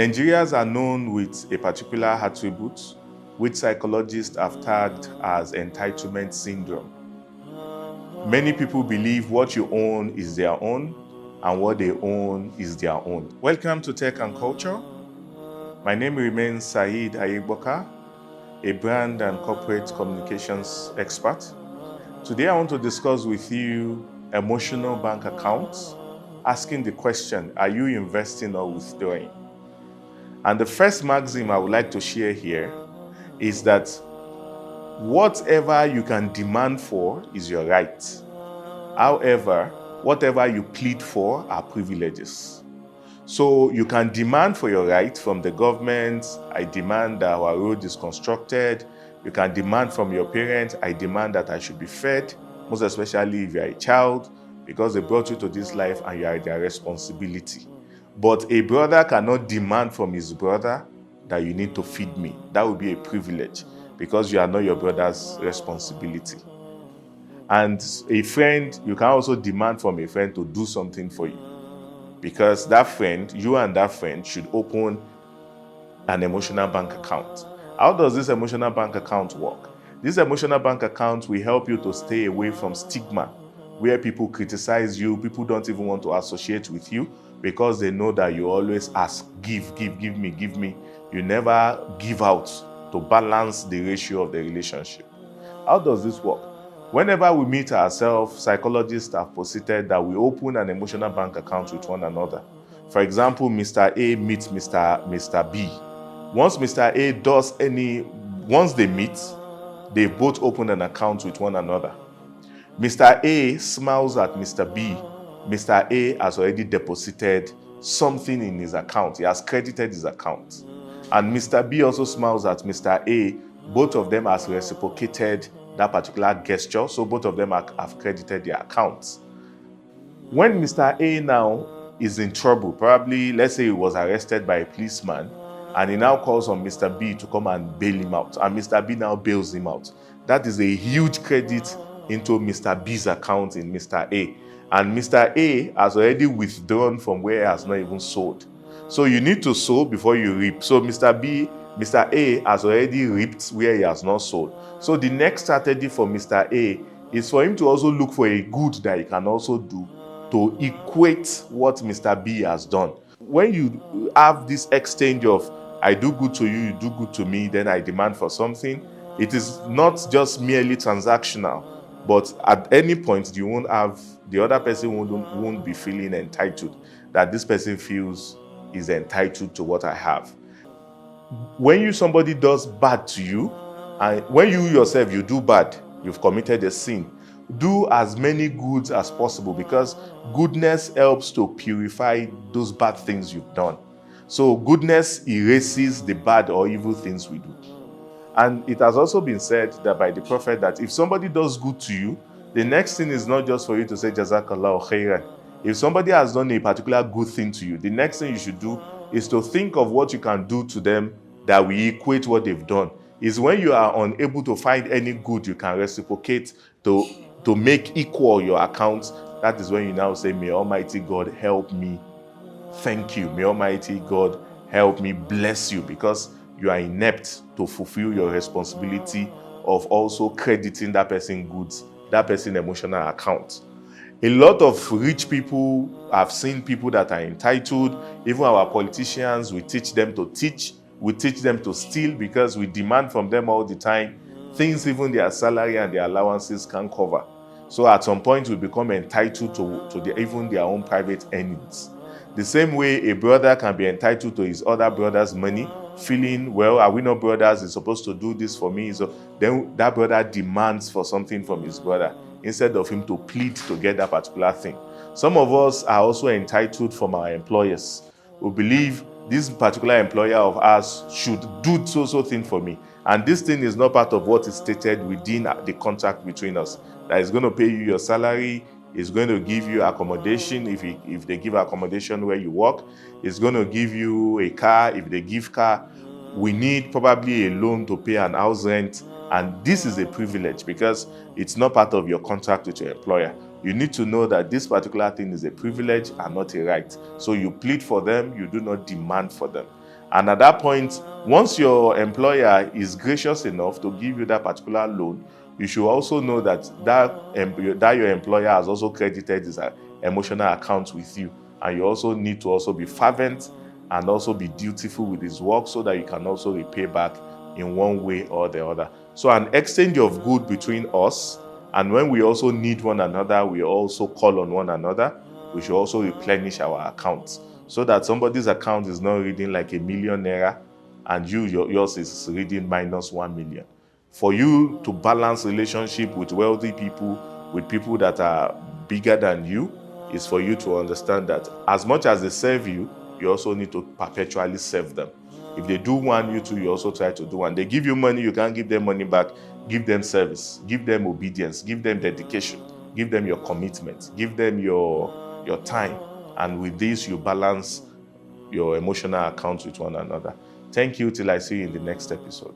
Nigerians are known with a particular attribute, which psychologists have tagged as entitlement syndrome. Many people believe what you own is their own, and what they own is their own. Welcome to Tech and Culture. My name remains Saeed Ayegboka, a brand and corporate communications expert. Today I want to discuss with you emotional bank accounts, asking the question, are you investing or withdrawing? And the first maxim I would like to share here is that whatever you can demand for is your right. However, whatever you plead for are privileges. So you can demand for your right from the government. I demand that our road is constructed. You can demand from your parents, I demand that I should be fed, most especially if you are a child, because they brought you to this life and you are their responsibility. But a brother cannot demand from his brother that you need to feed me. That would be a privilege because you are not your brother's responsibility. And a friend, you can also demand from a friend to do something for you because that friend, you and that friend should open an emotional bank account. How does this emotional bank account work? This emotional bank account will help you to stay away from stigma, where people criticize you, people don't even want to associate with you because they know that you always ask, give me. You never give out to balance the ratio of the relationship. How does this work? Whenever we meet ourselves, psychologists have posited that we open an emotional bank account with one another. For example, Mr. A meets Mr. B. Once Mr. A once they meet, they both open an account with one another. Mr. A smiles at Mr. B. Mr. A has already deposited something in his account. He has credited his account. And Mr. B also smiles at Mr. A. Both of them has reciprocated that particular gesture, so both of them have credited their accounts. When Mr. A now is in trouble, probably let's say he was arrested by a policeman, and he now calls on Mr. B to come and bail him out, and Mr. B now bails him out. That is a huge credit into Mr. B's account in Mr. A. And Mr. A has already withdrawn from where he has not even sold. So you need to sow before you reap. So Mr. A has already reaped where he has not sold. So the next strategy for Mr. A is for him to also look for a good that he can also do to equate what Mr. B has done. When you have this exchange of I do good to you, you do good to me, then I demand for something, it is not just merely transactional, but at any point you won't have, the other person won't be feeling entitled, that this person feels is entitled to what I have. When somebody does bad to you, and when you yourself, you do bad, you've committed a sin, do as many goods as possible because goodness helps to purify those bad things you've done. So goodness erases the bad or evil things we do. And it has also been said that by the prophet that if somebody does good to you, the next thing is not just for you to say Jazakallahu khairan. If somebody has done a particular good thing to you, the next thing you should do is to think of what you can do to them that will equate what they've done. Is when you are unable to find any good you can reciprocate to make equal your account, that is when you now say, may Almighty God help me. Thank you. May Almighty God help me, bless you, because you are inept to fulfill your responsibility of also crediting that person goods, that person emotional account. A lot of rich people have seen people that are entitled. Even our politicians, we teach them to teach. We teach them to steal because we demand from them all the time things even their salary and their allowances can't cover. So at some point, we become entitled to even their own private earnings. The same way a brother can be entitled to his other brother's money, feeling, well, are we not brothers? He's supposed to do this for me. So then that brother demands for something from his brother instead of him to plead to get that particular thing. Some of us are also entitled from our employers who believe this particular employer of ours should do so thing for me. And this thing is not part of what is stated within the contract between us. That is going to pay you your salary, is going to give you accommodation if they give accommodation where you work, is going to give you a car if they give car. We need probably a loan to pay an house rent. And this is a privilege because it's not part of your contract with your employer. You need to know that this particular thing is a privilege and not a right. So you plead for them, you do not demand for them. And at that point, once your employer is gracious enough to give you that particular loan, you should also know that your employer has also credited his emotional account with you. And you also need to also be fervent and also be dutiful with his work so that you can also repay back in one way or the other. So an exchange of good between us, and when we also need one another, we also call on one another. We should also replenish our accounts so that somebody's account is not reading like ₦1 million and yours is reading -1 million. For you to balance relationship with wealthy people, with people that are bigger than you, is for you to understand that as much as they serve you, you also need to perpetually serve them. If they do one, you too, you also try to do one. They give you money, you can't give them money back. Give them service, give them obedience, give them dedication, give them your commitment, give them your time. And with this, you balance your emotional accounts with one another. Thank you till I see you in the next episode.